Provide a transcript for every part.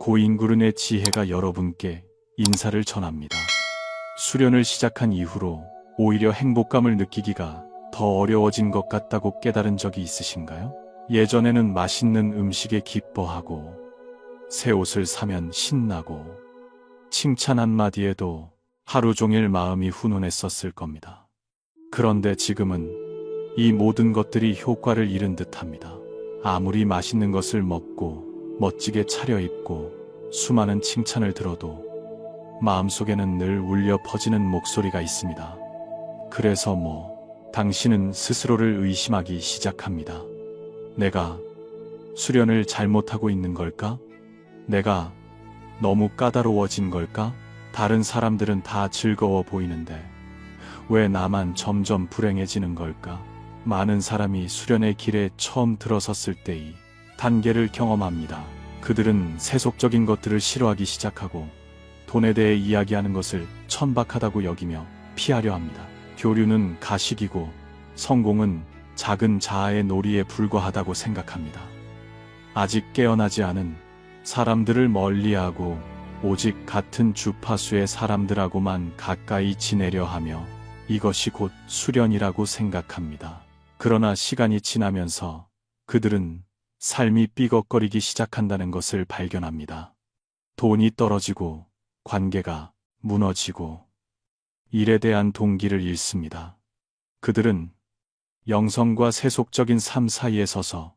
고인구른의 지혜가 여러분께 인사를 전합니다. 수련을 시작한 이후로 오히려 행복감을 느끼기가 더 어려워진 것 같다고 깨달은 적이 있으신가요? 예전에는 맛있는 음식에 기뻐하고 새 옷을 사면 신나고 칭찬 한마디에도 하루 종일 마음이 훈훈했었을 겁니다. 그런데 지금은 이 모든 것들이 효과를 잃은 듯합니다. 아무리 맛있는 것을 먹고 멋지게 차려입고 수많은 칭찬을 들어도 마음속에는 늘 울려 퍼지는 목소리가 있습니다. 그래서 당신은 스스로를 의심하기 시작합니다. 내가 수련을 잘못하고 있는 걸까? 내가 너무 까다로워진 걸까? 다른 사람들은 다 즐거워 보이는데 왜 나만 점점 불행해지는 걸까? 많은 사람이 수련의 길에 처음 들어섰을 때의 단계를 경험합니다. 그들은 세속적인 것들을 싫어하기 시작하고 돈에 대해 이야기하는 것을 천박하다고 여기며 피하려 합니다. 교류는 가식이고 성공은 작은 자아의 놀이에 불과하다고 생각합니다. 아직 깨어나지 않은 사람들을 멀리하고 오직 같은 주파수의 사람들하고만 가까이 지내려 하며 이것이 곧 수련이라고 생각합니다. 그러나 시간이 지나면서 그들은 삶이 삐걱거리기 시작한다는 것을 발견합니다. 돈이 떨어지고 관계가 무너지고 일에 대한 동기를 잃습니다. 그들은 영성과 세속적인 삶 사이에 서서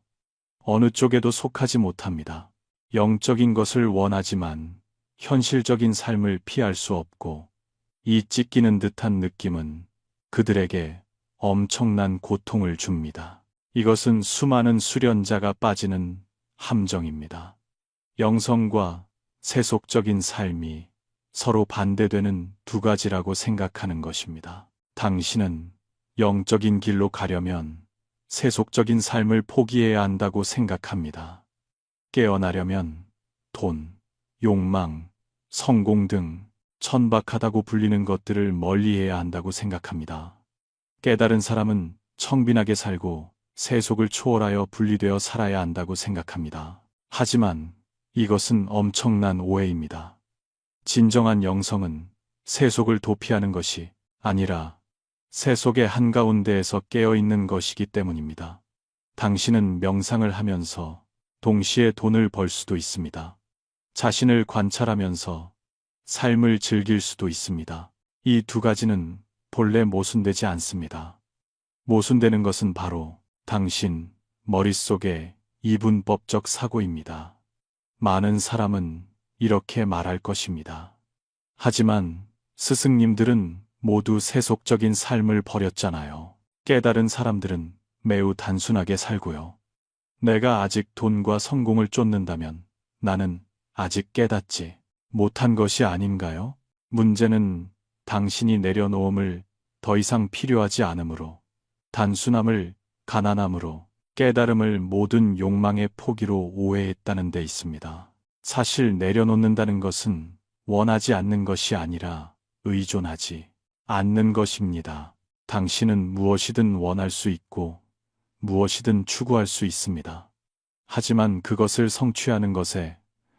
어느 쪽에도 속하지 못합니다. 영적인 것을 원하지만 현실적인 삶을 피할 수 없고 이 찢기는 듯한 느낌은 그들에게 엄청난 고통을 줍니다. 이것은 수많은 수련자가 빠지는 함정입니다. 영성과 세속적인 삶이 서로 반대되는 두 가지라고 생각하는 것입니다. 당신은 영적인 길로 가려면 세속적인 삶을 포기해야 한다고 생각합니다. 깨어나려면 돈, 욕망, 성공 등 천박하다고 불리는 것들을 멀리해야 한다고 생각합니다. 깨달은 사람은 청빈하게 살고 세속을 초월하여 분리되어 살아야 한다고 생각합니다. 하지만 이것은 엄청난 오해입니다. 진정한 영성은 세속을 도피하는 것이 아니라 세속의 한가운데에서 깨어있는 것이기 때문입니다. 당신은 명상을 하면서 동시에 돈을 벌 수도 있습니다. 자신을 관찰하면서 삶을 즐길 수도 있습니다. 이 두 가지는 본래 모순되지 않습니다. 모순되는 것은 바로 당신 머릿속의 이분법적 사고입니다. 많은 사람은 이렇게 말할 것입니다. 하지만 스승님들은 모두 세속적인 삶을 버렸잖아요. 깨달은 사람들은 매우 단순하게 살고요. 내가 아직 돈과 성공을 쫓는다면 나는 아직 깨닫지 못한 것이 아닌가요? 문제는 당신이 내려놓음을 더 이상 필요하지 않으므로, 단순함을 가난함으로, 깨달음을 모든 욕망의 포기로 오해했다는 데 있습니다. 사실 내려놓는다는 것은 원하지 않는 것이 아니라 의존하지 않는 것입니다. 당신은 무엇이든 원할 수 있고 무엇이든 추구할 수 있습니다. 하지만 그것을 성취하는 것에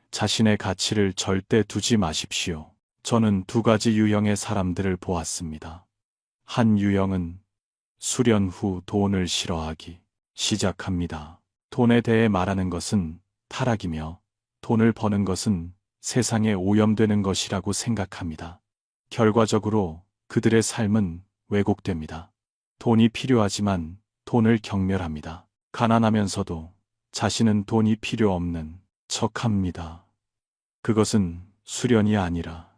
자신의 가치를 절대 두지 마십시오. 저는 두 가지 유형의 사람들을 보았습니다. 한 유형은 수련 후 돈을 싫어하기 시작합니다. 돈에 대해 말하는 것은 타락이며 돈을 버는 것은 세상에 오염되는 것이라고 생각합니다. 결과적으로 그들의 삶은 왜곡됩니다. 돈이 필요하지만 돈을 경멸합니다. 가난하면서도 자신은 돈이 필요 없는 척합니다. 그것은 수련이 아니라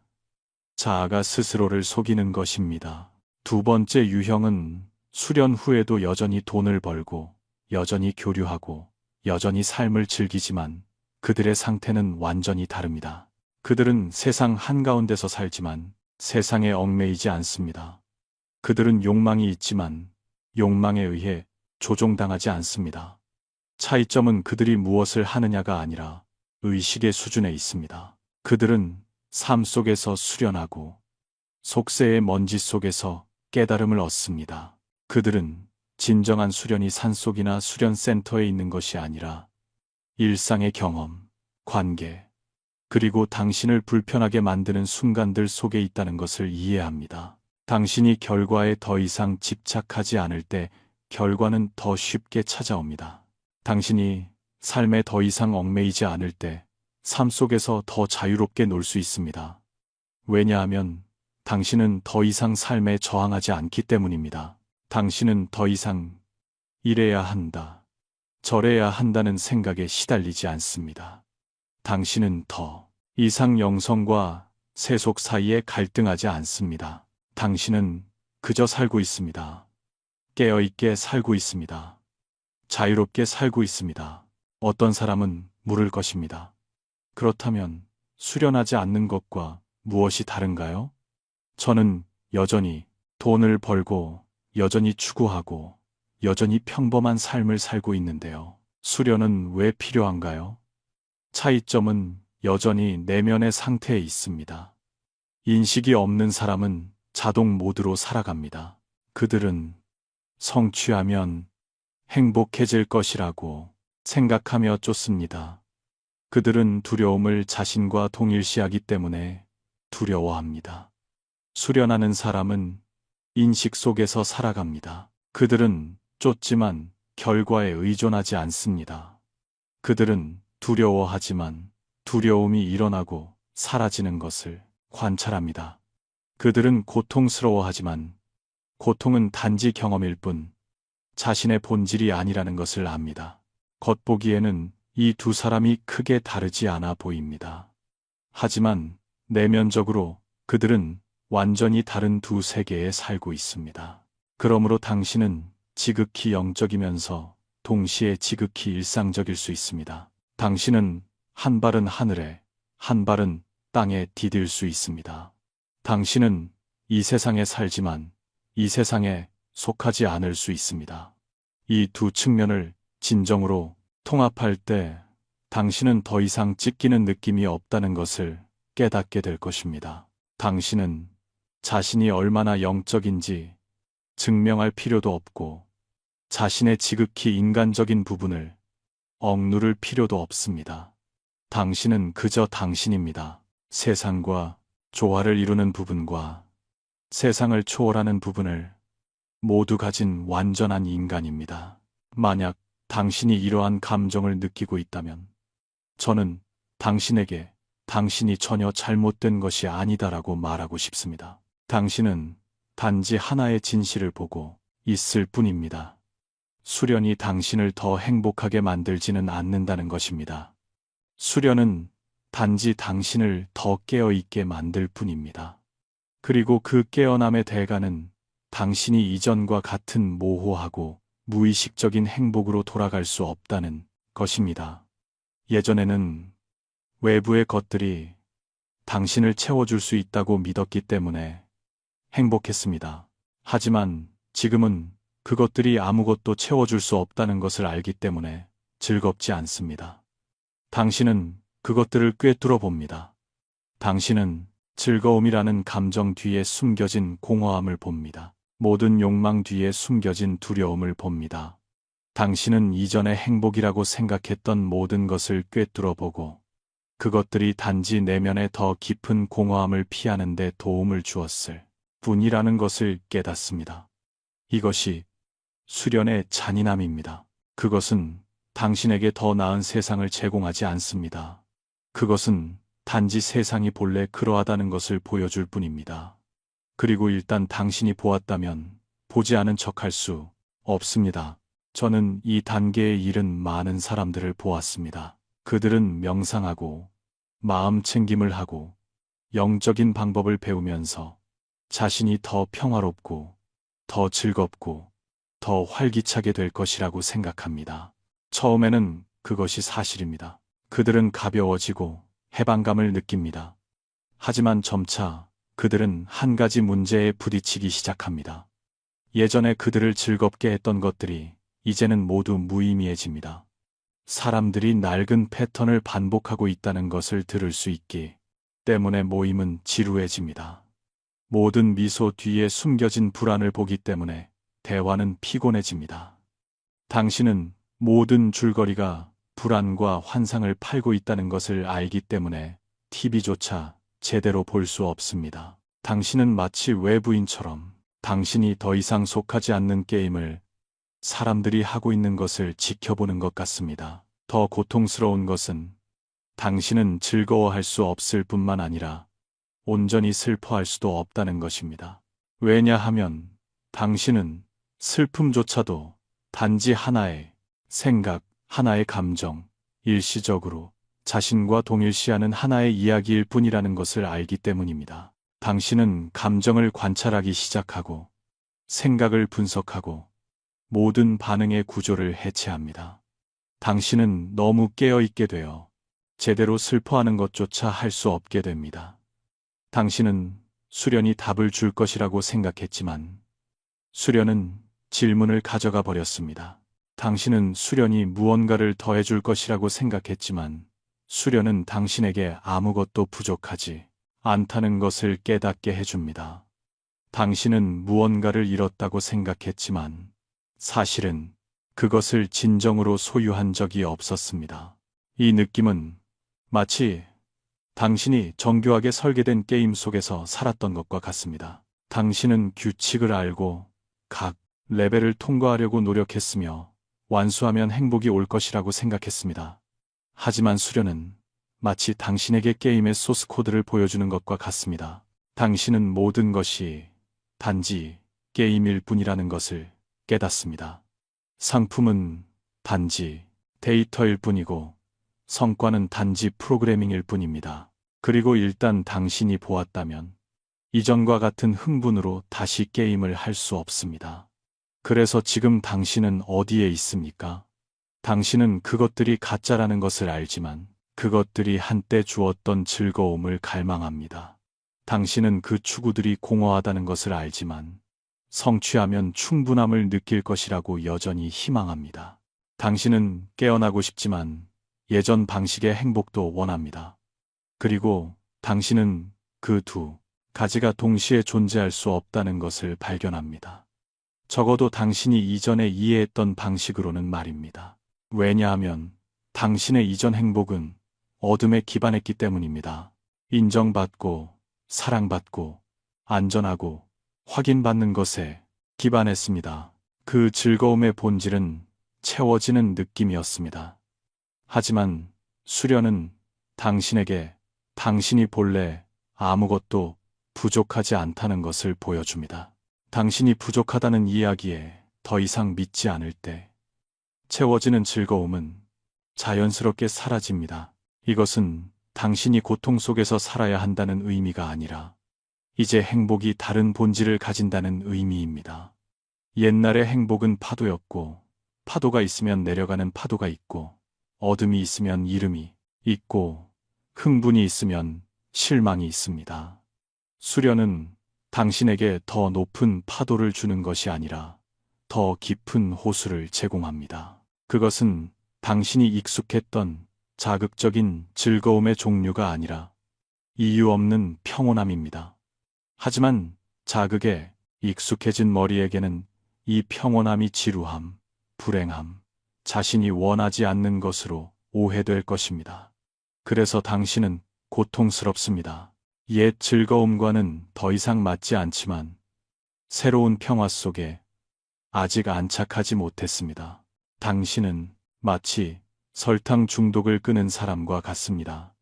자아가 스스로를 속이는 것입니다. 두 번째 유형은 수련 후에도 여전히 돈을 벌고 여전히 교류하고 여전히 삶을 즐기지만 그들의 상태는 완전히 다릅니다. 그들은 세상 한가운데서 살지만 세상에 얽매이지 않습니다. 그들은 욕망이 있지만 욕망에 의해 조종당하지 않습니다. 차이점은 그들이 무엇을 하느냐가 아니라 의식의 수준에 있습니다. 그들은 삶 속에서 수련하고 속세의 먼지 속에서 깨달음을 얻습니다. 그들은 진정한 수련이 산속이나 수련센터에 있는 것이 아니라 일상의 경험, 관계, 그리고 당신을 불편하게 만드는 순간들 속에 있다는 것을 이해합니다. 당신이 결과에 더 이상 집착하지 않을 때 결과는 더 쉽게 찾아옵니다. 당신이 삶에 더 이상 얽매이지 않을 때 삶 속에서 더 자유롭게 놀 수 있습니다. 왜냐하면 당신은 더 이상 삶에 저항하지 않기 때문입니다. 당신은 더 이상 이래야 한다, 저래야 한다는 생각에 시달리지 않습니다. 당신은 더 이상 영성과 세속 사이에 갈등하지 않습니다. 당신은 그저 살고 있습니다. 깨어있게 살고 있습니다. 자유롭게 살고 있습니다. 어떤 사람은 물을 것입니다. 그렇다면 수련하지 않는 것과 무엇이 다른가요? 저는 여전히 돈을 벌고, 여전히 추구하고, 여전히 평범한 삶을 살고 있는데요. 수련은 왜 필요한가요? 차이점은 여전히 내면의 상태에 있습니다. 인식이 없는 사람은 자동 모드로 살아갑니다. 그들은 성취하면 행복해질 것이라고 생각하며 쫓습니다. 그들은 두려움을 자신과 동일시하기 때문에 두려워합니다. 수련하는 사람은 인식 속에서 살아갑니다. 그들은 쫓지만 결과에 의존하지 않습니다. 그들은 두려워하지만 두려움이 일어나고 사라지는 것을 관찰합니다. 그들은 고통스러워하지만 고통은 단지 경험일 뿐 자신의 본질이 아니라는 것을 압니다. 겉보기에는 이 두 사람이 크게 다르지 않아 보입니다. 하지만 내면적으로 그들은 완전히 다른 두 세계에 살고 있습니다. 그러므로 당신은 지극히 영적이면서 동시에 지극히 일상적일 수 있습니다. 당신은 한 발은 하늘에, 한 발은 땅에 디딜 수 있습니다. 당신은 이 세상에 살지만 이 세상에 속하지 않을 수 있습니다. 이 두 측면을 진정으로 통합할 때 당신은 더 이상 찢기는 느낌이 없다는 것을 깨닫게 될 것입니다. 당신은 자신이 얼마나 영적인지 증명할 필요도 없고 자신의 지극히 인간적인 부분을 억누를 필요도 없습니다. 당신은 그저 당신입니다. 세상과 조화를 이루는 부분과 세상을 초월하는 부분을 모두 가진 완전한 인간입니다. 만약 당신이 이러한 감정을 느끼고 있다면 저는 당신에게 당신이 전혀 잘못된 것이 아니다라고 말하고 싶습니다. 당신은 단지 하나의 진실을 보고 있을 뿐입니다. 수련이 당신을 더 행복하게 만들지는 않는다는 것입니다. 수련은 단지 당신을 더 깨어있게 만들 뿐입니다. 그리고 그 깨어남의 대가는 당신이 이전과 같은 모호하고 무의식적인 행복으로 돌아갈 수 없다는 것입니다. 예전에는 외부의 것들이 당신을 채워줄 수 있다고 믿었기 때문에 행복했습니다. 하지만 지금은 그것들이 아무것도 채워줄 수 없다는 것을 알기 때문에 즐겁지 않습니다. 당신은 그것들을 꿰뚫어 봅니다. 당신은 즐거움이라는 감정 뒤에 숨겨진 공허함을 봅니다. 모든 욕망 뒤에 숨겨진 두려움을 봅니다. 당신은 이전에 행복이라고 생각했던 모든 것을 꿰뚫어 보고 그것들이 단지 내면의 더 깊은 공허함을 피하는 데 도움을 주었을 뿐이라는 것을 깨닫습니다. 이것이 수련의 잔인함입니다. 그것은 당신에게 더 나은 세상을 제공하지 않습니다. 그것은 단지 세상이 본래 그러하다는 것을 보여줄 뿐입니다. 그리고 일단 당신이 보았다면 보지 않은 척할 수 없습니다. 저는 이 단계에 이른 많은 사람들을 보았습니다. 그들은 명상하고 마음 챙김을 하고 영적인 방법을 배우면서 자신이 더 평화롭고 더 즐겁고 더 활기차게 될 것이라고 생각합니다. 처음에는 그것이 사실입니다. 그들은 가벼워지고 해방감을 느낍니다. 하지만 점차 그들은 한 가지 문제에 부딪히기 시작합니다. 예전에 그들을 즐겁게 했던 것들이 이제는 모두 무의미해집니다. 사람들이 낡은 패턴을 반복하고 있다는 것을 들을 수 있기 때문에 모임은 지루해집니다. 모든 미소 뒤에 숨겨진 불안을 보기 때문에 대화는 피곤해집니다. 당신은 모든 줄거리가 불안과 환상을 팔고 있다는 것을 알기 때문에 TV조차 제대로 볼 수 없습니다. 당신은 마치 외부인처럼 당신이 더 이상 속하지 않는 게임을 사람들이 하고 있는 것을 지켜보는 것 같습니다. 더 고통스러운 것은 당신은 즐거워할 수 없을 뿐만 아니라 온전히 슬퍼할 수도 없다는 것입니다. 왜냐하면 당신은 슬픔조차도 단지 하나의 생각, 하나의 감정, 일시적으로 자신과 동일시하는 하나의 이야기일 뿐이라는 것을 알기 때문입니다. 당신은 감정을 관찰하기 시작하고 생각을 분석하고 모든 반응의 구조를 해체합니다. 당신은 너무 깨어있게 되어 제대로 슬퍼하는 것조차 할 수 없게 됩니다. 당신은 수련이 답을 줄 것이라고 생각했지만 수련은 질문을 가져가 버렸습니다. 당신은 수련이 무언가를 더해줄 것이라고 생각했지만 수련은 당신에게 아무것도 부족하지 않다는 것을 깨닫게 해줍니다. 당신은 무언가를 잃었다고 생각했지만 사실은 그것을 진정으로 소유한 적이 없었습니다. 이 느낌은 마치 당신이 정교하게 설계된 게임 속에서 살았던 것과 같습니다. 당신은 규칙을 알고 각 레벨을 통과하려고 노력했으며 완수하면 행복이 올 것이라고 생각했습니다. 하지만 수련은 마치 당신에게 게임의 소스 코드를 보여주는 것과 같습니다. 당신은 모든 것이 단지 게임일 뿐이라는 것을 깨닫습니다. 상품은 단지 데이터일 뿐이고 성과는 단지 프로그래밍일 뿐입니다. 그리고 일단 당신이 보았다면 이전과 같은 흥분으로 다시 게임을 할 수 없습니다. 그래서 지금 당신은 어디에 있습니까? 당신은 그것들이 가짜라는 것을 알지만 그것들이 한때 주었던 즐거움을 갈망합니다. 당신은 그 추구들이 공허하다는 것을 알지만 성취하면 충분함을 느낄 것이라고 여전히 희망합니다. 당신은 깨어나고 싶지만 예전 방식의 행복도 원합니다. 그리고 당신은 그 두 가지가 동시에 존재할 수 없다는 것을 발견합니다. 적어도 당신이 이전에 이해했던 방식으로는 말입니다. 왜냐하면 당신의 이전 행복은 어둠에 기반했기 때문입니다. 인정받고, 사랑받고, 안전하고, 확인받는 것에 기반했습니다. 그 즐거움의 본질은 채워지는 느낌이었습니다. 하지만 수련은 당신에게 당신이 본래 아무것도 부족하지 않다는 것을 보여줍니다. 당신이 부족하다는 이야기에 더 이상 믿지 않을 때 채워지는 즐거움은 자연스럽게 사라집니다. 이것은 당신이 고통 속에서 살아야 한다는 의미가 아니라 이제 행복이 다른 본질을 가진다는 의미입니다. 옛날의 행복은 파도였고 파도가 있으면 내려가는 파도가 있고 어둠이 있으면 이름이 있고 흥분이 있으면 실망이 있습니다. 수련은 당신에게 더 높은 파도를 주는 것이 아니라 더 깊은 호수를 제공합니다. 그것은 당신이 익숙했던 자극적인 즐거움의 종류가 아니라 이유 없는 평온함입니다. 하지만 자극에 익숙해진 머리에게는 이 평온함이 지루함, 불행함, 자신이 원하지 않는 것으로 오해될 것입니다. 그래서 당신은 고통스럽습니다. 옛 즐거움과는 더 이상 맞지 않지만 새로운 평화 속에 아직 안착하지 못했습니다. 당신은 마치 설탕 중독을 끄는 사람과 같습니다.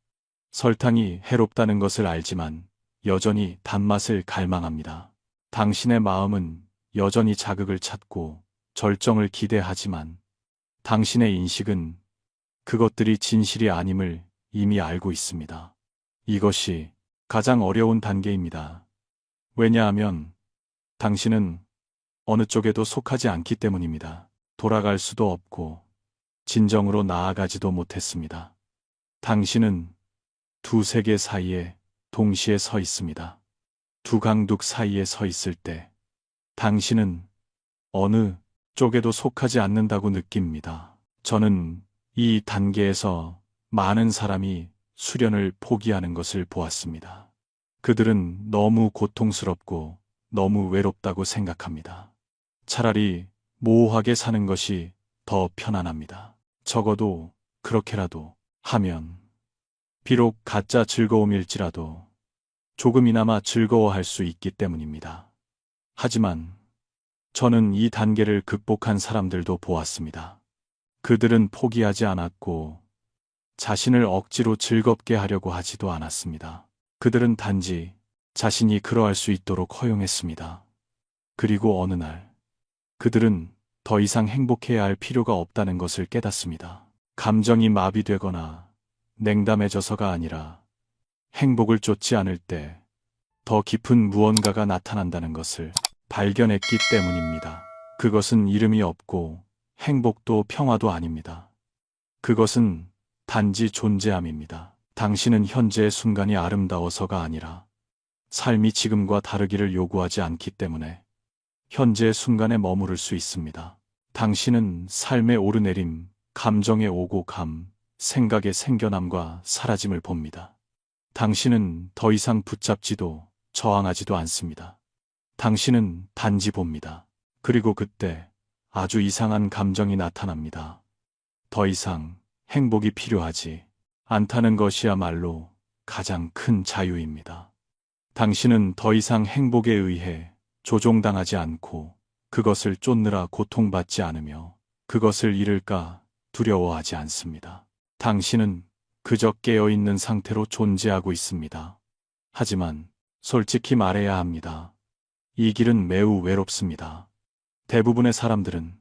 설탕이 해롭다는 것을 알지만 여전히 단맛을 갈망합니다. 당신의 마음은 여전히 자극을 찾고 절정을 기대하지만 당신의 인식은 그것들이 진실이 아님을 이미 알고 있습니다. 이것이 가장 어려운 단계입니다. 왜냐하면 당신은 어느 쪽에도 속하지 않기 때문입니다. 돌아갈 수도 없고 진정으로 나아가지도 못했습니다. 당신은 두 세계 사이에 동시에 서 있습니다. 두 강둑 사이에 서 있을 때 당신은 어느 쪽에도 속하지 않는다고 느낍니다. 저는 이 단계에서 많은 사람이 수련을 포기하는 것을 보았습니다. 그들은 너무 고통스럽고 너무 외롭다고 생각합니다. 차라리 모호하게 사는 것이 더 편안합니다. 적어도 그렇게라도 하면 비록 가짜 즐거움일지라도 조금이나마 즐거워할 수 있기 때문입니다. 하지만 저는 이 단계를 극복한 사람들도 보았습니다. 그들은 포기하지 않았고 자신을 억지로 즐겁게 하려고 하지도 않았습니다. 그들은 단지 자신이 그러할 수 있도록 허용했습니다. 그리고 어느 날 그들은 더 이상 행복해야 할 필요가 없다는 것을 깨닫습니다. 감정이 마비되거나 냉담해져서가 아니라 행복을 쫓지 않을 때 더 깊은 무언가가 나타난다는 것을 발견했기 때문입니다. 그것은 이름이 없고 행복도 평화도 아닙니다. 그것은 단지 존재함입니다. 당신은 현재의 순간이 아름다워서가 아니라 삶이 지금과 다르기를 요구하지 않기 때문에 현재의 순간에 머무를 수 있습니다. 당신은 삶의 오르내림, 감정의 오고 감, 생각의 생겨남과 사라짐을 봅니다. 당신은 더 이상 붙잡지도 저항하지도 않습니다. 당신은 단지 봅니다. 그리고 그때 아주 이상한 감정이 나타납니다. 더 이상 행복이 필요하지 않다는 것이야말로 가장 큰 자유입니다. 당신은 더 이상 행복에 의해 조종당하지 않고 그것을 쫓느라 고통받지 않으며 그것을 잃을까 두려워하지 않습니다. 당신은 그저 깨어있는 상태로 존재하고 있습니다. 하지만 솔직히 말해야 합니다. 이 길은 매우 외롭습니다. 대부분의 사람들은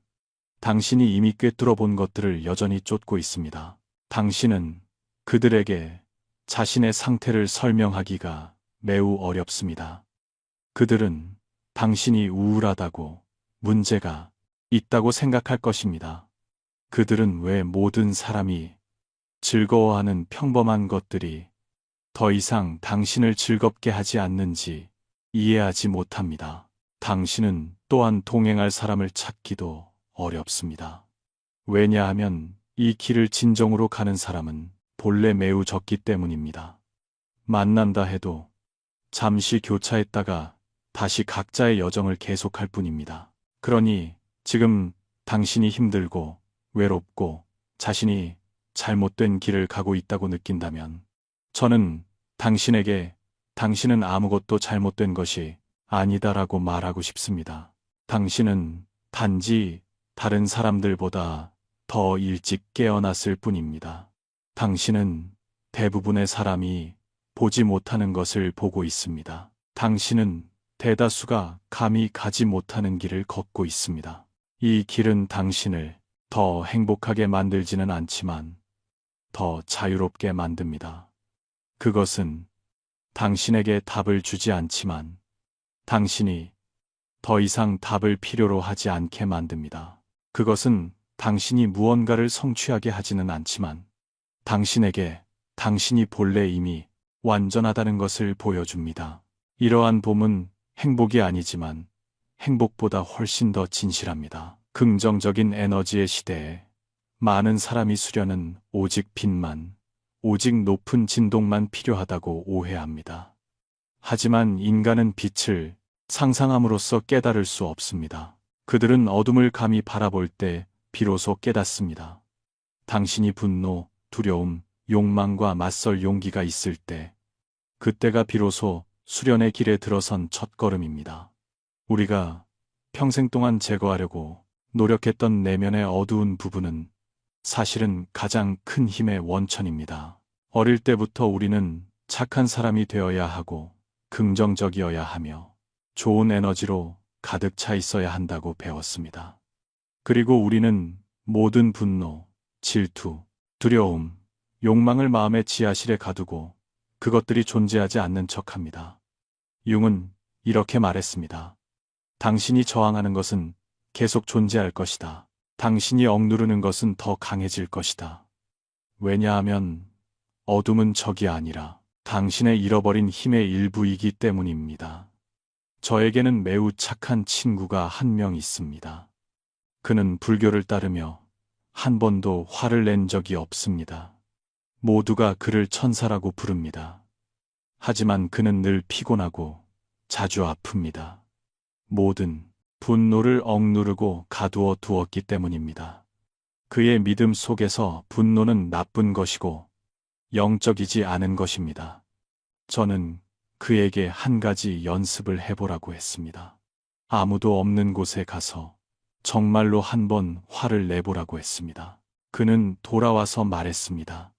당신이 이미 꿰뚫어 본 것들을 여전히 쫓고 있습니다. 당신은 그들에게 자신의 상태를 설명하기가 매우 어렵습니다. 그들은 당신이 우울하다고, 문제가 있다고 생각할 것입니다. 그들은 왜 모든 사람이 즐거워하는 평범한 것들이 더 이상 당신을 즐겁게 하지 않는지 이해하지 못합니다. 당신은 또한 동행할 사람을 찾기도 어렵습니다. 왜냐하면 이 길을 진정으로 가는 사람은 본래 매우 적기 때문입니다. 만난다 해도 잠시 교차했다가 다시 각자의 여정을 계속할 뿐입니다. 그러니 지금 당신이 힘들고 외롭고 자신이 잘못된 길을 가고 있다고 느낀다면 저는 당신에게 당신은 아무것도 잘못된 것이 아니다라고 말하고 싶습니다. 당신은 단지 다른 사람들보다 더 일찍 깨어났을 뿐입니다. 당신은 대부분의 사람이 보지 못하는 것을 보고 있습니다. 당신은 대다수가 감히 가지 못하는 길을 걷고 있습니다. 이 길은 당신을 더 행복하게 만들지는 않지만 더 자유롭게 만듭니다. 그것은 당신에게 답을 주지 않지만 당신이 더 이상 답을 필요로 하지 않게 만듭니다. 그것은 당신이 무언가를 성취하게 하지는 않지만 당신에게 당신이 본래 이미 완전하다는 것을 보여줍니다. 이러한 봄은 행복이 아니지만 행복보다 훨씬 더 진실합니다. 긍정적인 에너지의 시대에 많은 사람이 수련은 오직 빛만, 오직 높은 진동만 필요하다고 오해합니다. 하지만 인간은 빛을 상상함으로써 깨달을 수 없습니다. 그들은 어둠을 감히 바라볼 때 비로소 깨닫습니다. 당신이 분노, 두려움, 욕망과 맞설 용기가 있을 때, 그때가 비로소 수련의 길에 들어선 첫걸음입니다. 우리가 평생 동안 제거하려고 노력했던 내면의 어두운 부분은 사실은 가장 큰 힘의 원천입니다. 어릴 때부터 우리는 착한 사람이 되어야 하고 긍정적이어야 하며 좋은 에너지로 가득 차 있어야 한다고 배웠습니다. 그리고 우리는 모든 분노, 질투, 두려움, 욕망을 마음의 지하실에 가두고 그것들이 존재하지 않는 척합니다. 융은 이렇게 말했습니다. 당신이 저항하는 것은 계속 존재할 것이다. 당신이 억누르는 것은 더 강해질 것이다. 왜냐하면 어둠은 적이 아니라 당신의 잃어버린 힘의 일부이기 때문입니다. 저에게는 매우 착한 친구가 한 명 있습니다. 그는 불교를 따르며 한 번도 화를 낸 적이 없습니다. 모두가 그를 천사라고 부릅니다. 하지만 그는 늘 피곤하고 자주 아픕니다. 모든 분노를 억누르고 가두어 두었기 때문입니다. 그의 믿음 속에서 분노는 나쁜 것이고 영적이지 않은 것입니다. 저는 그에게 한 가지 연습을 해보라고 했습니다. 아무도 없는 곳에 가서 정말로 한번 화를 내보라고 했습니다. 그는 돌아와서 말했습니다.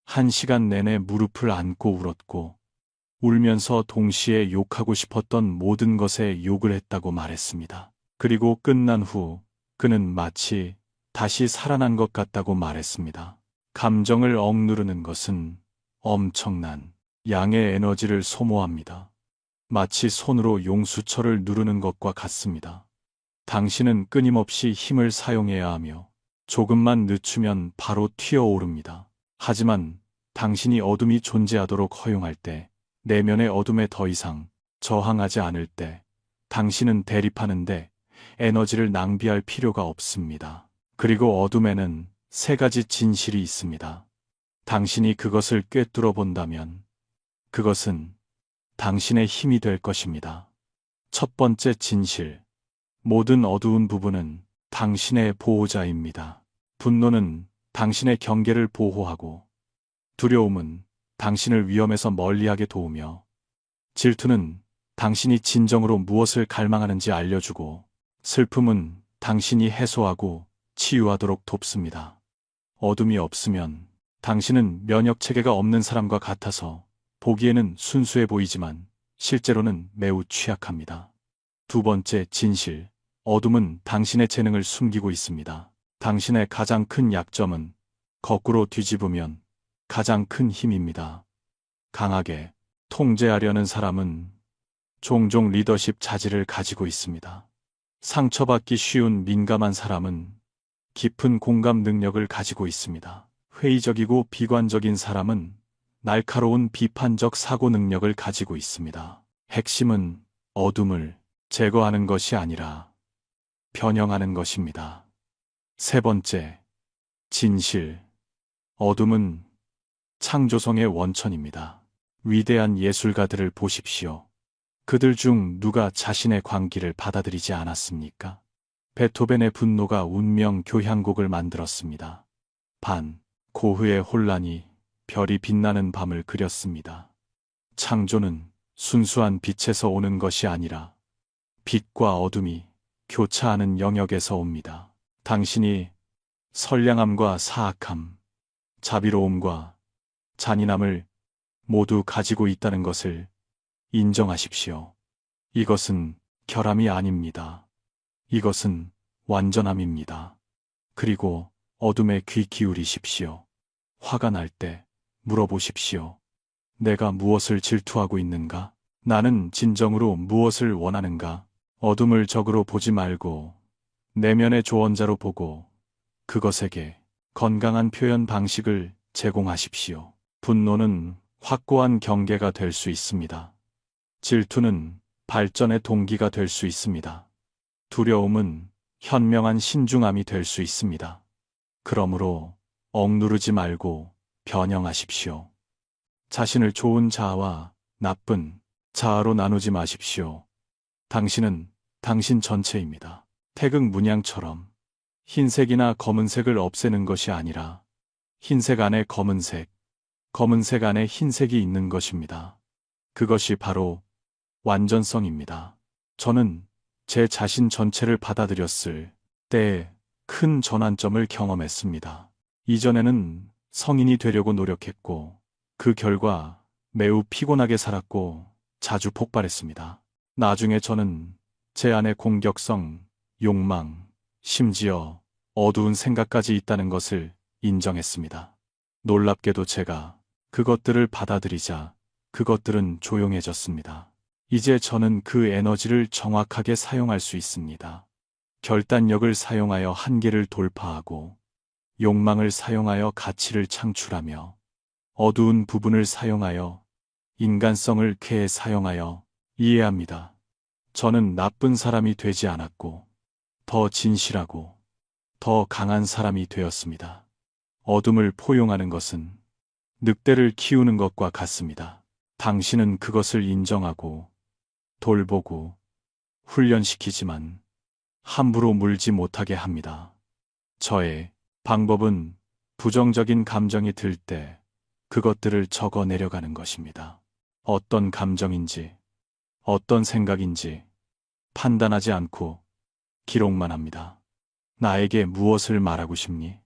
1시간 내내 무릎을 안고 울었고, 울면서 동시에 욕하고 싶었던 모든 것에 욕을 했다고 말했습니다. 그리고 끝난 후 그는 마치 다시 살아난 것 같다고 말했습니다. 감정을 억누르는 것은 엄청난 양의 에너지를 소모합니다. 마치 손으로 용수철을 누르는 것과 같습니다. 당신은 끊임없이 힘을 사용해야 하며 조금만 늦추면 바로 튀어오릅니다. 하지만 당신이 어둠이 존재하도록 허용할 때, 내면의 어둠에 더 이상 저항하지 않을 때, 당신은 대립하는데 에너지를 낭비할 필요가 없습니다. 그리고 어둠에는 3가지 진실이 있습니다. 당신이 그것을 꿰뚫어 본다면 그것은 당신의 힘이 될 것입니다. 첫 번째 진실. 모든 어두운 부분은 당신의 보호자입니다. 분노는 당신의 경계를 보호하고, 두려움은 당신을 위험에서 멀리하게 도우며, 질투는 당신이 진정으로 무엇을 갈망하는지 알려주고, 슬픔은 당신이 해소하고 치유하도록 돕습니다. 어둠이 없으면 당신은 면역 체계가 없는 사람과 같아서 보기에는 순수해 보이지만 실제로는 매우 취약합니다. 두 번째 진실. 어둠은 당신의 재능을 숨기고 있습니다. 당신의 가장 큰 약점은 거꾸로 뒤집으면 가장 큰 힘입니다. 강하게 통제하려는 사람은 종종 리더십 자질을 가지고 있습니다. 상처받기 쉬운 민감한 사람은 깊은 공감 능력을 가지고 있습니다. 회의적이고 비관적인 사람은 날카로운 비판적 사고 능력을 가지고 있습니다. 핵심은 어둠을 제거하는 것이 아니라 변형하는 것입니다. 세 번째, 진실. 어둠은 창조성의 원천입니다. 위대한 예술가들을 보십시오. 그들 중 누가 자신의 광기를 받아들이지 않았습니까? 베토벤의 분노가 운명 교향곡을 만들었습니다. 고흐의 혼란이 별이 빛나는 밤을 그렸습니다. 창조는 순수한 빛에서 오는 것이 아니라 빛과 어둠이 교차하는 영역에서 옵니다. 당신이 선량함과 사악함, 자비로움과 잔인함을 모두 가지고 있다는 것을 인정하십시오. 이것은 결함이 아닙니다. 이것은 완전함입니다. 그리고 어둠에 귀 기울이십시오. 화가 날 때 물어보십시오. 내가 무엇을 질투하고 있는가? 나는 진정으로 무엇을 원하는가? 어둠을 적으로 보지 말고 내면의 조언자로 보고 그것에게 건강한 표현 방식을 제공하십시오. 분노는 확고한 경계가 될 수 있습니다. 질투는 발전의 동기가 될 수 있습니다. 두려움은 현명한 신중함이 될 수 있습니다. 그러므로 억누르지 말고 변형하십시오. 자신을 좋은 자아와 나쁜 자아로 나누지 마십시오. 당신은 당신 전체입니다. 태극 문양처럼 흰색이나 검은색을 없애는 것이 아니라 흰색 안에 검은색, 검은색 안에 흰색이 있는 것입니다. 그것이 바로 완전성입니다. 저는 제 자신 전체를 받아들였을 때에 큰 전환점을 경험했습니다. 이전에는 성인이 되려고 노력했고 그 결과 매우 피곤하게 살았고 자주 폭발했습니다. 나중에 저는 제 안에 공격성, 욕망, 심지어 어두운 생각까지 있다는 것을 인정했습니다. 놀랍게도 제가 그것들을 받아들이자 그것들은 조용해졌습니다. 이제 저는 그 에너지를 정확하게 사용할 수 있습니다. 결단력을 사용하여 한계를 돌파하고 욕망을 사용하여 가치를 창출하며 어두운 부분을 사용하여 인간성을 쾌에 사용하여 이해합니다. 저는 나쁜 사람이 되지 않았고 더 진실하고 더 강한 사람이 되었습니다. 어둠을 포용하는 것은 늑대를 키우는 것과 같습니다. 당신은 그것을 인정하고 돌보고 훈련시키지만 함부로 물지 못하게 합니다. 저의 방법은 부정적인 감정이 들 때 그것들을 적어 내려가는 것입니다. 어떤 감정인지, 어떤 생각인지 판단하지 않고 기록만 합니다. 나에게 무엇을 말하고 싶니?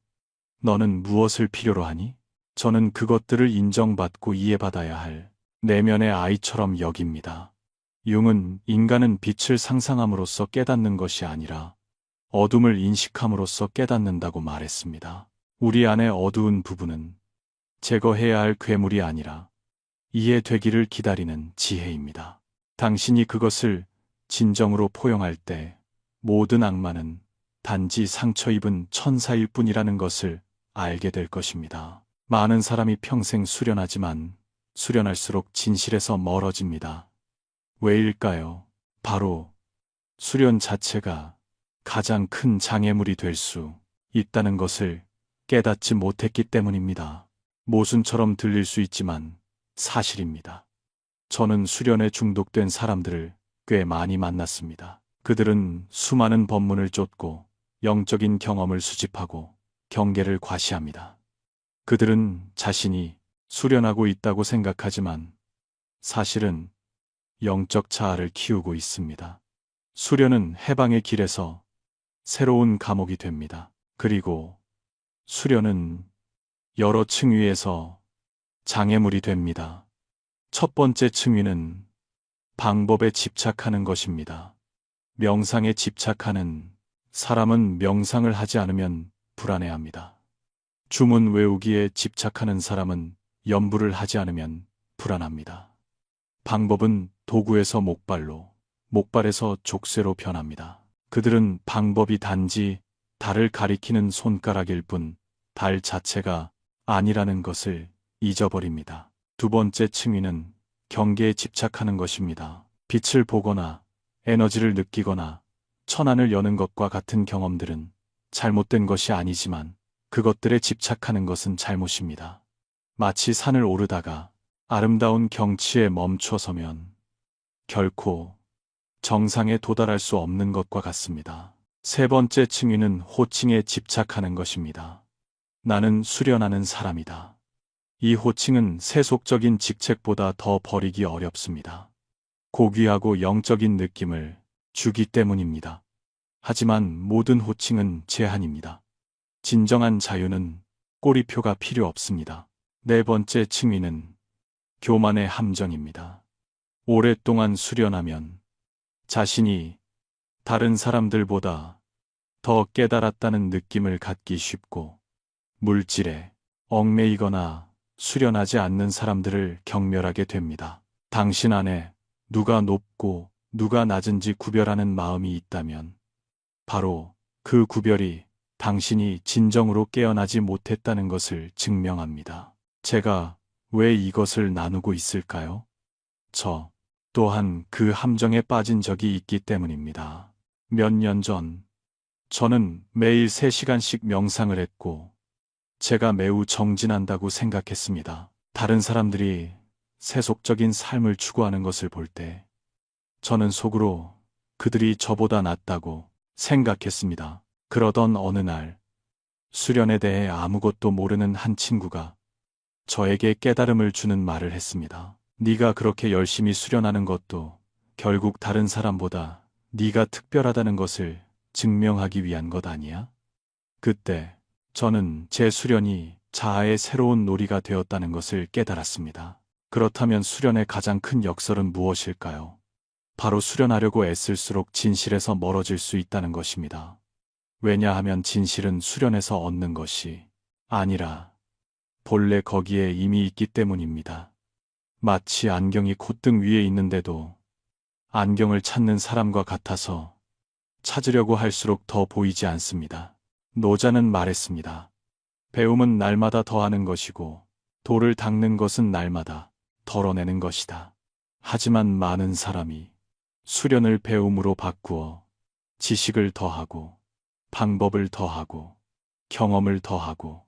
너는 무엇을 필요로 하니? 저는 그것들을 인정받고 이해받아야 할 내면의 아이처럼 여깁니다. 융은 인간은 빛을 상상함으로써 깨닫는 것이 아니라 어둠을 인식함으로써 깨닫는다고 말했습니다. 우리 안의 어두운 부분은 제거해야 할 괴물이 아니라 이해되기를 기다리는 지혜입니다. 당신이 그것을 진정으로 포용할 때 모든 악마는 단지 상처 입은 천사일 뿐이라는 것을 알게 될 것입니다. 많은 사람이 평생 수련하지만 수련할수록 진실에서 멀어집니다. 왜일까요? 바로 수련 자체가 가장 큰 장애물이 될 수 있다는 것을 깨닫지 못했기 때문입니다. 모순처럼 들릴 수 있지만 사실입니다. 저는 수련에 중독된 사람들을 꽤 많이 만났습니다. 그들은 수많은 법문을 쫓고 영적인 경험을 수집하고 경계를 과시합니다. 그들은 자신이 수련하고 있다고 생각하지만 사실은 영적 자아를 키우고 있습니다. 수련은 해방의 길에서 새로운 감옥이 됩니다. 그리고 수련은 여러 층위에서 장애물이 됩니다. 첫 번째 층위는 방법에 집착하는 것입니다. 명상에 집착하는 사람은 명상을 하지 않으면 불안해합니다. 주문 외우기에 집착하는 사람은 염불을 하지 않으면 불안합니다. 방법은 도구에서 목발로, 목발에서 족쇄로 변합니다. 그들은 방법이 단지 달을 가리키는 손가락일 뿐 달 자체가 아니라는 것을 잊어버립니다. 두 번째 층위는 경계에 집착하는 것입니다. 빛을 보거나 에너지를 느끼거나 천안을 여는 것과 같은 경험들은 잘못된 것이 아니지만 그것들에 집착하는 것은 잘못입니다. 마치 산을 오르다가 아름다운 경치에 멈춰서면 결코 정상에 도달할 수 없는 것과 같습니다. 세 번째 층위는 호칭에 집착하는 것입니다. 나는 수련하는 사람이다. 이 호칭은 세속적인 직책보다 더 버리기 어렵습니다. 고귀하고 영적인 느낌을 주기 때문입니다. 하지만 모든 호칭은 제한입니다. 진정한 자유는 꼬리표가 필요 없습니다. 네 번째 층위는 교만의 함정입니다. 오랫동안 수련하면 자신이 다른 사람들보다 더 깨달았다는 느낌을 갖기 쉽고 물질에 얽매이거나 수련하지 않는 사람들을 경멸하게 됩니다. 당신 안에 누가 높고 누가 낮은지 구별하는 마음이 있다면 바로 그 구별이 당신이 진정으로 깨어나지 못했다는 것을 증명합니다. 제가 왜 이것을 나누고 있을까요? 저 또한 그 함정에 빠진 적이 있기 때문입니다. 몇 년 전, 저는 매일 3시간씩 명상을 했고, 제가 매우 정진한다고 생각했습니다. 다른 사람들이 세속적인 삶을 추구하는 것을 볼 때, 저는 속으로 그들이 저보다 낫다고 생각했습니다. 그러던 어느 날, 수련에 대해 아무것도 모르는 한 친구가 저에게 깨달음을 주는 말을 했습니다. 네가 그렇게 열심히 수련하는 것도 결국 다른 사람보다 네가 특별하다는 것을 증명하기 위한 것 아니야? 그때 저는 제 수련이 자아의 새로운 놀이가 되었다는 것을 깨달았습니다. 그렇다면 수련의 가장 큰 역설은 무엇일까요? 바로 수련하려고 애쓸수록 진실에서 멀어질 수 있다는 것입니다. 왜냐하면 진실은 수련에서 얻는 것이 아니라 본래 거기에 이미 있기 때문입니다. 마치 안경이 콧등 위에 있는데도 안경을 찾는 사람과 같아서 찾으려고 할수록 더 보이지 않습니다. 노자는 말했습니다. 배움은 날마다 더하는 것이고 돌을 닦는 것은 날마다 덜어내는 것이다. 하지만 많은 사람이 수련을 배움으로 바꾸어 지식을 더하고 방법을 더하고 경험을 더하고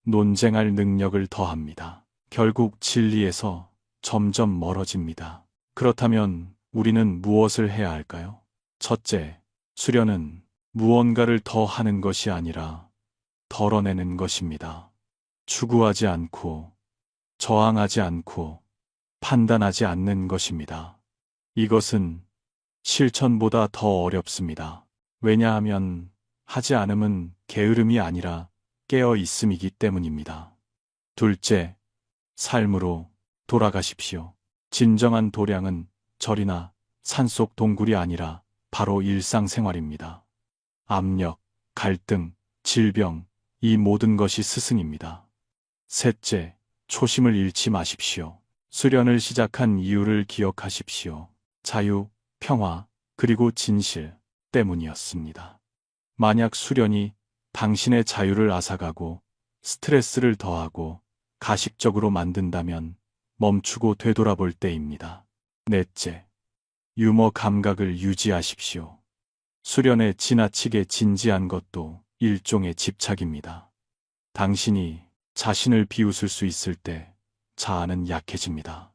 논쟁할 능력을 더합니다. 결국 진리에서 점점 멀어집니다. 그렇다면 우리는 무엇을 해야 할까요? 첫째, 수련은 무언가를 더 하는 것이 아니라 덜어내는 것입니다. 추구하지 않고 저항하지 않고 판단하지 않는 것입니다. 이것은 실천보다 더 어렵습니다. 왜냐하면 하지 않음은 게으름이 아니라 깨어 있음이기 때문입니다. 둘째, 삶으로 돌아가십시오. 진정한 도량은 절이나 산속 동굴이 아니라 바로 일상생활입니다. 압력, 갈등, 질병, 이 모든 것이 스승입니다. 셋째, 초심을 잃지 마십시오. 수련을 시작한 이유를 기억하십시오. 자유, 평화, 그리고 진실 때문이었습니다. 만약 수련이 당신의 자유를 앗아가고 스트레스를 더하고 가식적으로 만든다면 멈추고 되돌아볼 때입니다. 넷째, 유머 감각을 유지하십시오. 수련에 지나치게 진지한 것도 일종의 집착입니다. 당신이 자신을 비웃을 수 있을 때 자아는 약해집니다.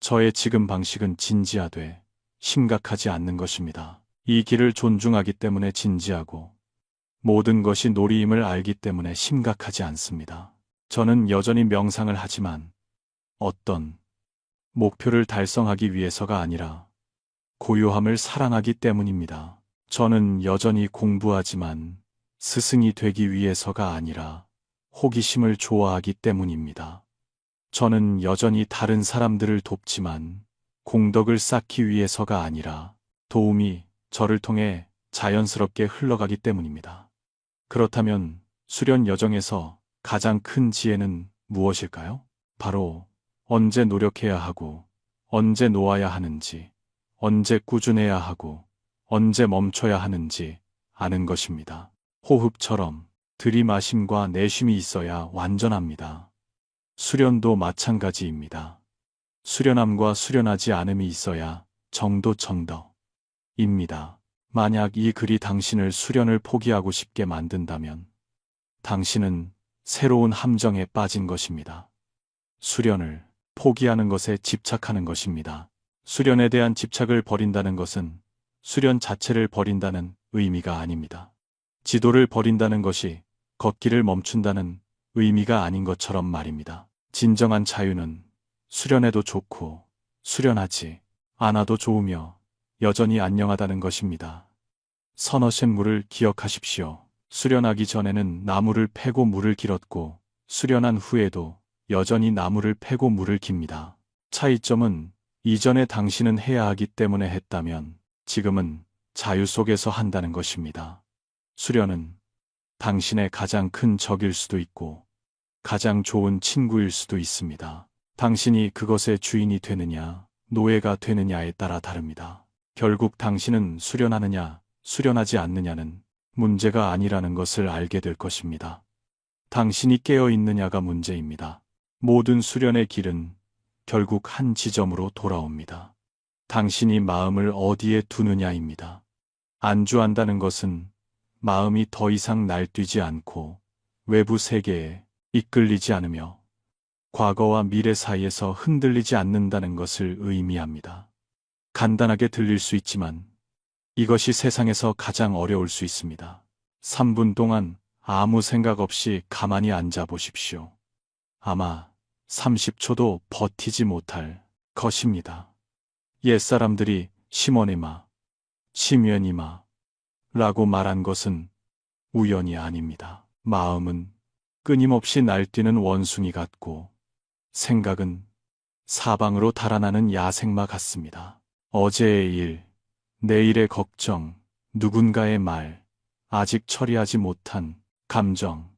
저의 지금 방식은 진지하되 심각하지 않는 것입니다. 이 길을 존중하기 때문에 진지하고 모든 것이 놀이임을 알기 때문에 심각하지 않습니다. 저는 여전히 명상을 하지만 어떤 목표를 달성하기 위해서가 아니라 고요함을 사랑하기 때문입니다. 저는 여전히 공부하지만 스승이 되기 위해서가 아니라 호기심을 좋아하기 때문입니다. 저는 여전히 다른 사람들을 돕지만 공덕을 쌓기 위해서가 아니라 도움이 저를 통해 자연스럽게 흘러가기 때문입니다. 그렇다면 수련 여정에서 가장 큰 지혜는 무엇일까요? 바로 언제 노력해야 하고 언제 놓아야 하는지, 언제 꾸준해야 하고 언제 멈춰야 하는지 아는 것입니다. 호흡처럼 들이마심과 내쉼이 있어야 완전합니다. 수련도 마찬가지입니다. 수련함과 수련하지 않음이 있어야 정도입니다. 만약 이 글이 당신을 수련을 포기하고 싶게 만든다면 당신은 새로운 함정에 빠진 것입니다. 수련을 포기하는 것에 집착하는 것입니다. 수련에 대한 집착을 버린다는 것은 수련 자체를 버린다는 의미가 아닙니다. 지도를 버린다는 것이 걷기를 멈춘다는 의미가 아닌 것처럼 말입니다. 진정한 자유는 수련해도 좋고 수련하지 않아도 좋으며 여전히 안녕하다는 것입니다. 선어샘 물을 기억하십시오. 수련하기 전에는 나무를 패고 물을 길었고 수련한 후에도 여전히 나무를 패고 물을 깁니다. 차이점은 이전에 당신은 해야 하기 때문에 했다면 지금은 자유 속에서 한다는 것입니다. 수련은 당신의 가장 큰 적일 수도 있고 가장 좋은 친구일 수도 있습니다. 당신이 그것의 주인이 되느냐, 노예가 되느냐에 따라 다릅니다. 결국 당신은 수련하느냐, 수련하지 않느냐는 문제가 아니라는 것을 알게 될 것입니다. 당신이 깨어 있느냐가 문제입니다. 모든 수련의 길은 결국 한 지점으로 돌아옵니다. 당신이 마음을 어디에 두느냐입니다. 안주한다는 것은 마음이 더 이상 날뛰지 않고 외부 세계에 이끌리지 않으며 과거와 미래 사이에서 흔들리지 않는다는 것을 의미합니다. 간단하게 들릴 수 있지만 이것이 세상에서 가장 어려울 수 있습니다. 3분 동안 아무 생각 없이 가만히 앉아 보십시오. 아마 30초도 버티지 못할 것입니다. 옛사람들이 시몬에마, 시면이마 라고 말한 것은 우연이 아닙니다. 마음은 끊임없이 날뛰는 원숭이 같고 생각은 사방으로 달아나는 야생마 같습니다. 어제의 일, 내일의 걱정, 누군가의 말, 아직 처리하지 못한 감정,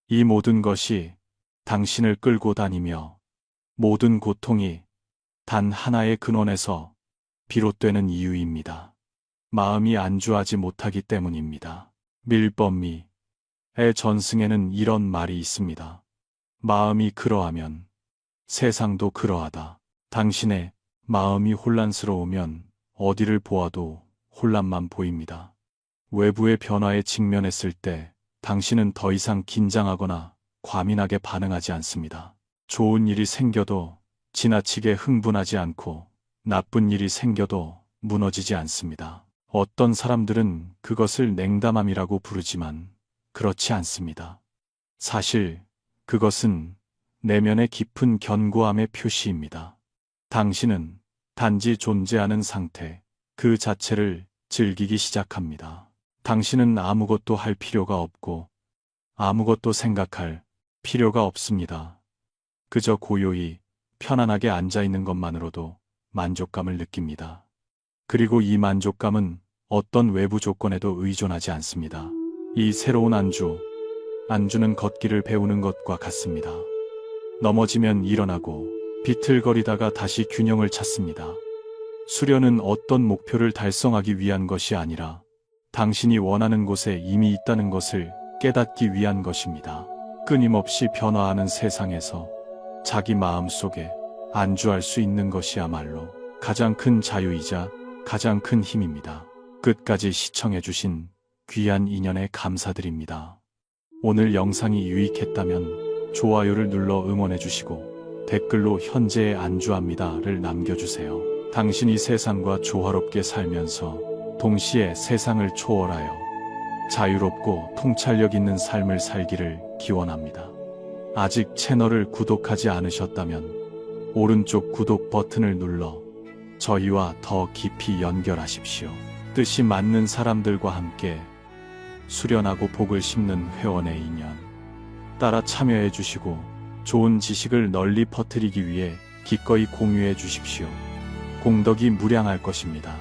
이 모든 것이 당신을 끌고 다니며 모든 고통이 단 하나의 근원에서 비롯되는 이유입니다. 마음이 안주하지 못하기 때문입니다. 밀법미의 전승에는 이런 말이 있습니다. 마음이 그러하면 세상도 그러하다. 당신의 마음이 혼란스러우면 어디를 보아도 혼란만 보입니다. 외부의 변화에 직면했을 때 당신은 더 이상 긴장하거나 과민하게 반응하지 않습니다. 좋은 일이 생겨도 지나치게 흥분하지 않고 나쁜 일이 생겨도 무너지지 않습니다. 어떤 사람들은 그것을 냉담함이라고 부르지만 그렇지 않습니다. 사실 그것은 내면의 깊은 견고함의 표시입니다. 당신은 단지 존재하는 상태, 그 자체를 즐기기 시작합니다. 당신은 아무것도 할 필요가 없고 아무것도 생각할 필요가 없습니다. 그저 고요히 편안하게 앉아 있는 것만으로도 만족감을 느낍니다. 그리고 이 만족감은 어떤 외부 조건에도 의존하지 않습니다. 이 새로운 안주는 걷기를 배우는 것과 같습니다. 넘어지면 일어나고 비틀거리다가 다시 균형을 찾습니다. 수련은 어떤 목표를 달성하기 위한 것이 아니라 당신이 원하는 곳에 이미 있다는 것을 깨닫기 위한 것입니다. 끊임없이 변화하는 세상에서 자기 마음 속에 안주할 수 있는 것이야말로 가장 큰 자유이자 가장 큰 힘입니다. 끝까지 시청해주신 귀한 인연에 감사드립니다. 오늘 영상이 유익했다면 좋아요를 눌러 응원해주시고 댓글로 현재의 안주합니다를 남겨주세요. 당신이 세상과 조화롭게 살면서 동시에 세상을 초월하여 자유롭고 통찰력 있는 삶을 살기를 기원합니다. 아직 채널을 구독하지 않으셨다면 오른쪽 구독 버튼을 눌러 저희와 더 깊이 연결하십시오. 뜻이 맞는 사람들과 함께 수련하고 복을 심는 회원의 인연 따라 참여해 주시고 좋은 지식을 널리 퍼뜨리기 위해 기꺼이 공유해 주십시오. 공덕이 무량할 것입니다.